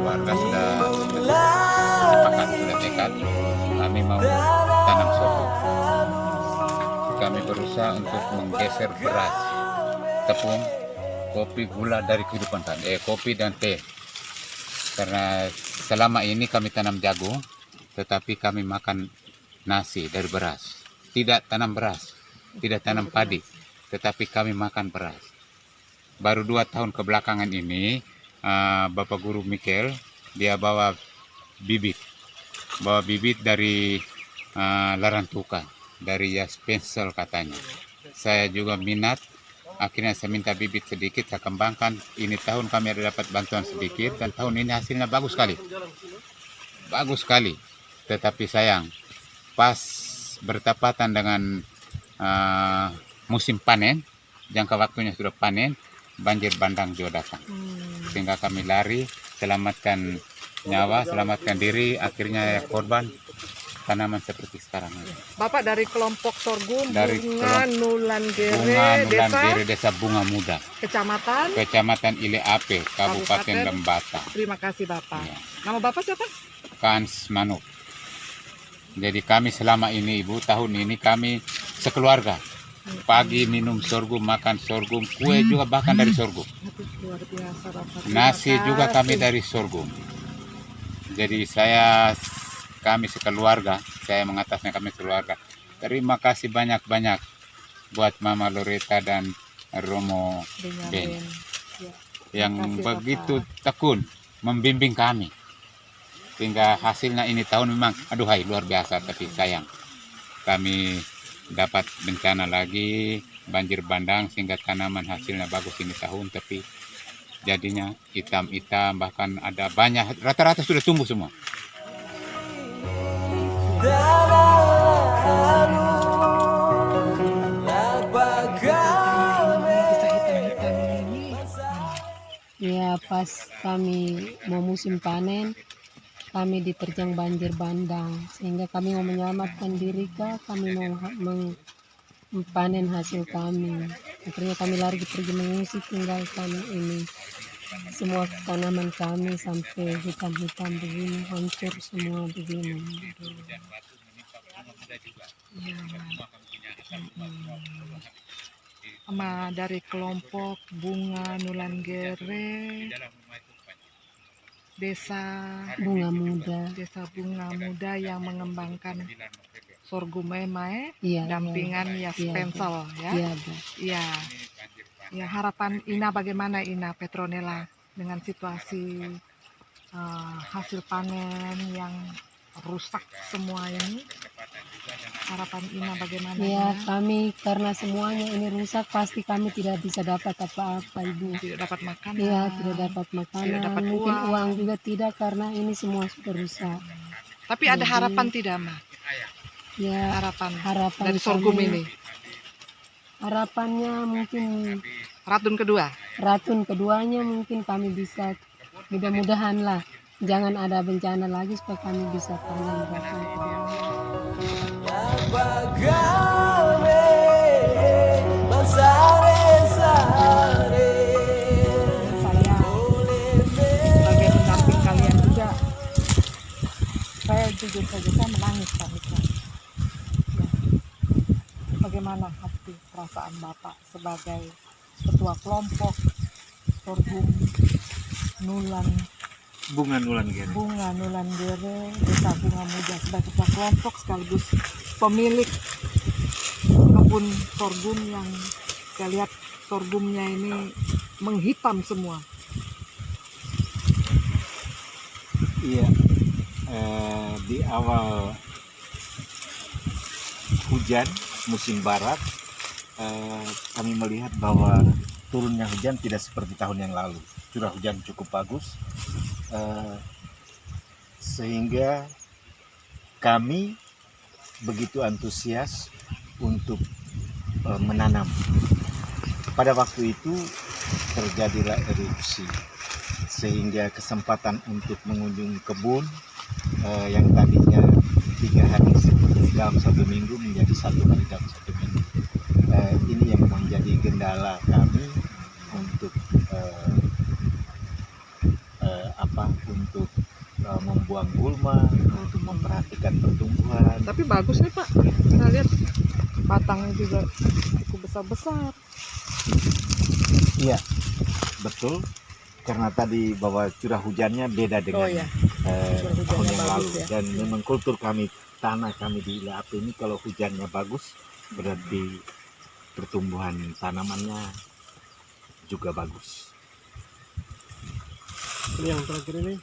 sekeluarga sudah sepakat, sudah tekad, kami mau tanam sorghum. Kami berusaha untuk menggeser beras, tepung, kopi, gula dari kehidupan kami, kopi dan teh. Karena selama ini kami tanam jagung, tetapi kami makan nasi dari beras. Tidak tanam beras, tidak tanam padi, tetapi kami makan beras. Baru 2 tahun kebelakangan ini, Bapak Guru Mikel, dia bawa bibit dari Larantuka, dari Yaspensel katanya. Saya juga minat. Akhirnya saya minta bibit sedikit, saya kembangkan. Ini tahun kami ada dapat bantuan sedikit, dan tahun ini hasilnya bagus sekali. Bagus sekali. Tetapi sayang, pas bertepatan dengan musim panen, jangka waktunya sudah panen, banjir bandang juga datang. Sehingga kami lari, selamatkan nyawa, selamatkan diri, akhirnya korban tanaman seperti sekarang. Bapak dari kelompok sorghum Dari Bunga Nulandere, Bunga Nulandere, Desa Bunga Muda, Kecamatan Ile Ape, Kabupaten Lembata. Terima kasih Bapak. Ya. Nama Bapak siapa? Kans Manuk. Jadi kami selama ini Ibu, tahun ini kami sekeluarga. Pagi minum sorghum, makan sorghum, kue juga bahkan dari sorghum. Luar biasa Bapak. Nasi juga kami dari sorghum. Jadi kami sekeluarga, saya mengatasnya kami keluarga. Terima kasih banyak-banyak buat Mama Loreta dan Romo Ben yang begitu tekun membimbing kami. Sehingga hasilnya ini tahun memang aduhai luar biasa, tapi sayang kami dapat bencana lagi, banjir bandang, sehingga tanaman hasilnya bagus ini tahun, tapi jadinya hitam-hitam, bahkan ada banyak, rata-rata sudah tumbuh semua. Ya, pas kami mau musim panen, kami diterjang banjir bandang, sehingga kami mau menyelamatkan diri, kami mau panen hasil kami. Akhirnya kami lari pergi mengungsi, tinggalkan ini semua tanaman kami sampai hitam-hitam begini, hancur semua begini. Sama dari kelompok Bunga Nulandere, Desa Bunga Muda yang mengembangkan sorghum memae, Iya, dampingan Yaspensel ya. Iya. Ya, harapan Ina bagaimana Ina Petronella dengan situasi hasil panen yang rusak semua ini? Harapan Ina bagaimana? Ya, Ina? kami karena semuanya ini rusak, pasti kami tidak bisa dapat apa-apa, Ibu. Tidak dapat makanan. Iya, tidak dapat makanan, Tidak dapat mungkin uang. uang juga tidak, karena ini semua sudah rusak. Tapi ada harapan tidak, Ma? Ya, Harapan kami, dari sorghum ini. harapannya mungkin Ratun keduanya mungkin kami bisa, mudah-mudahan lah jangan ada bencana lagi supaya kami bisa panen ratun kedua. Sebagai pendamping kalian juga, saya jujur saja saya menangis tadi. Bagaimana hati perasaan Bapak sebagai ketua kelompok sorghum Bunga Nulandere, Desa Bunga Muda, sebagai ketua kelompok sekaligus pemilik kebun sorghum yang saya lihat sorghumnya ini menghitam semua. Iya, di awal hujan musim barat, kami melihat bahwa turunnya hujan tidak seperti tahun yang lalu. Curah hujan cukup bagus, sehingga kami begitu antusias untuk menanam. Pada waktu itu terjadilah erupsi, sehingga kesempatan untuk mengunjungi kebun yang tadinya 3 hari dalam 1 minggu menjadi 1 hari dalam 1 minggu. Ini yang menjadi kendala kami untuk untuk membuang gulma, untuk memperhatikan pertumbuhan. Tapi bagus nih Pak, kita lihat batangnya juga cukup besar-besar. Iya, betul. Karena tadi bahwa curah hujannya beda dengan Oh ya, curah tahun hujannya yang lalu. bagus ya. Dan memang kultur kami, tanah kami di ILAP ini kalau hujannya bagus, berarti pertumbuhan tanamannya juga bagus. Ini yang terakhir ini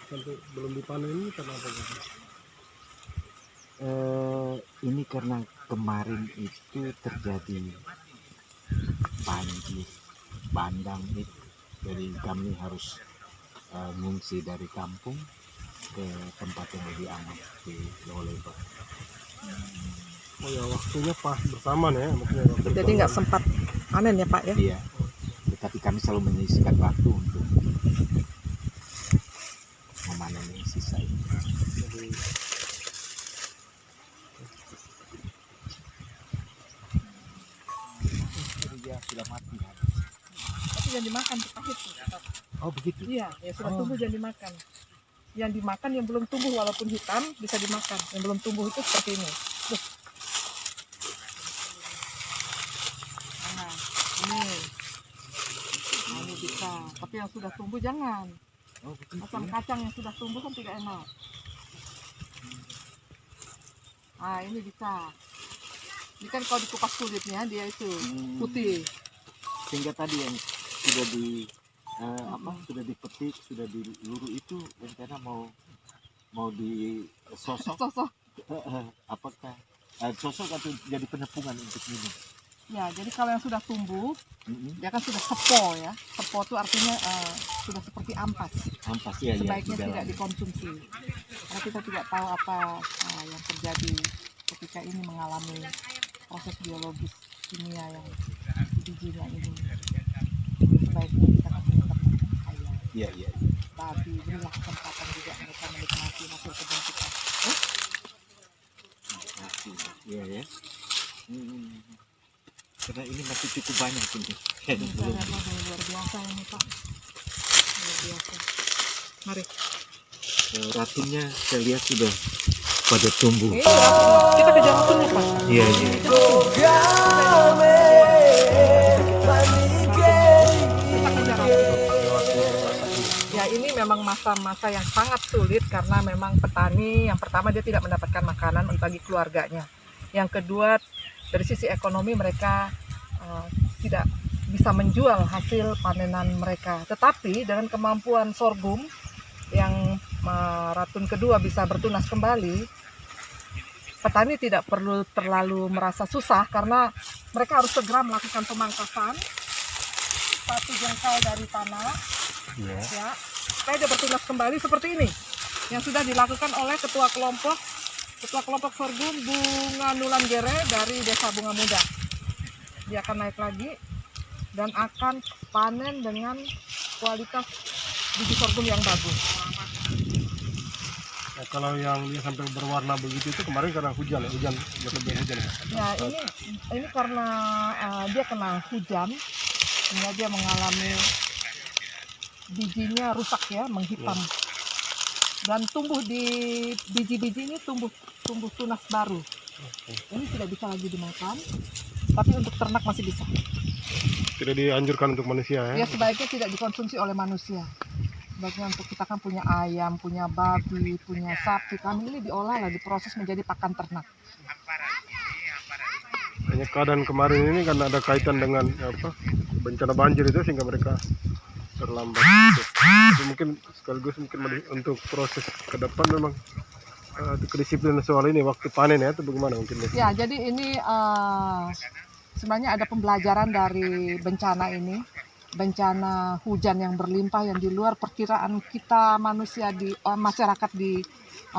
sampai belum dipanen ini karena apa? Ini karena kemarin itu terjadi banjir bandang itu, jadi kami harus mengungsi dari kampung ke tempat yang lebih aman di Lolebak. Oh ya, waktunya pas bersamaan ya, maksudnya waktu Jadi nggak sempat panen ya Pak ya? Iya, tetapi kami selalu menyisihkan waktu untuk memanen yang sisa ini. jadi Dia sudah mati. Tapi jangan dimakan, pahit. Oh begitu. Iya, ya sudah tumbuh jangan dimakan. Yang dimakan yang belum tumbuh walaupun hitam bisa dimakan. Yang belum tumbuh itu seperti ini. Duh. Nah, ini. Nah, ini bisa. Tapi yang sudah tumbuh jangan. Oh begitu. Macam Ya. kacang yang sudah tumbuh kan tidak enak. Ah, ini bisa. Ini kan kalau dikupas kulitnya dia itu putih. Sehingga tadi yang sudah sudah dipetik, sudah diluru itu rencana mau disosok. Sosok. Apakah sosok atau jadi penepungan untuk minum? Ya, jadi kalau yang sudah tumbuh, dia kan sudah sepo ya. Sepo itu artinya sudah seperti ampas. Ampas ya, Sebaiknya di dalam. tidak dikonsumsi. Karena kita tidak tahu apa yang terjadi ketika ini mengalami proses biologis kimia yang bijinya ini. Sebaiknya kita kasih ternak ayam, Iya. babi, berilah kesempatan juga mereka menikmati hasil kebun kita. Iya ya. Karena ini masih cukup banyak ini. Ini luar biasa ini Pak. Luar biasa. Mari. Ratunya saya lihat sudah pada tumbuh. Kita kejar ratunya Pak. Iya. Ya ini memang masa-masa yang sangat sulit karena memang petani yang pertama dia tidak mendapatkan makanan bagi keluarganya. Yang kedua dari sisi ekonomi mereka tidak bisa menjual hasil panenan mereka. Tetapi dengan kemampuan sorghum yang ratun kedua bisa bertunas kembali, petani tidak perlu terlalu merasa susah karena mereka harus segera melakukan pemangkasan satu jengkal dari tanah, ya, supaya dia bertunas kembali seperti ini yang sudah dilakukan oleh ketua kelompok sorghum Bunga Nulan Gere dari Desa Bunga Muda. Dia akan naik lagi dan akan panen dengan kualitas biji sorghum yang bagus. ya, kalau yang dia sampai berwarna begitu itu kemarin karena hujan ya, lebih hujan. Ya ini karena dia kena hujan, sehingga dia mengalami bijinya rusak ya, menghitam. Dan tumbuh di biji-biji ini tumbuh tunas baru. Ini tidak bisa lagi dimakan, tapi untuk ternak masih bisa. Tidak dianjurkan untuk manusia ya. Ya sebaiknya tidak dikonsumsi oleh manusia. Sebaiknya untuk kita kan punya ayam, punya babi, punya sapi, kami ini diolah lah, diproses menjadi pakan ternak. Hanya keadaan kemarin ini kan ada kaitan dengan bencana banjir itu sehingga mereka terlambat. Jadi mungkin sekaligus untuk proses ke depan memang kedisiplinan soal ini waktu panen ya, itu bagaimana mungkin? Ya jadi ini sebenarnya ada pembelajaran dari bencana ini, bencana hujan yang berlimpah yang di luar perkiraan kita masyarakat di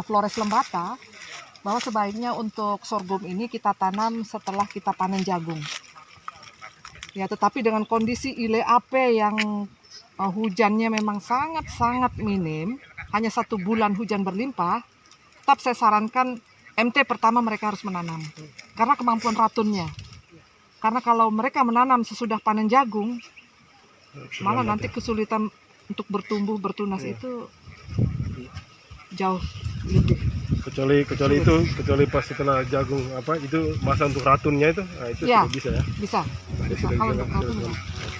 Flores Lembata, bahwa sebaiknya untuk sorghum ini kita tanam setelah kita panen jagung. Ya, tetapi dengan kondisi ILAP yang hujannya memang sangat-sangat minim, hanya 1 bulan hujan berlimpah, tetap saya sarankan MT pertama mereka harus menanam. Karena kemampuan ratunnya. Karena kalau mereka menanam sesudah panen jagung, malah nanti kesulitan untuk bertumbuh bertunas Iya. itu jauh lebih. kecuali pas setelah jagung apa itu masa untuk ratunnya itu, nah itu Iya. sudah bisa ya. Bisa Nah, bisa sudah kalau bisa, untuk sudah ratu bisa. bisa.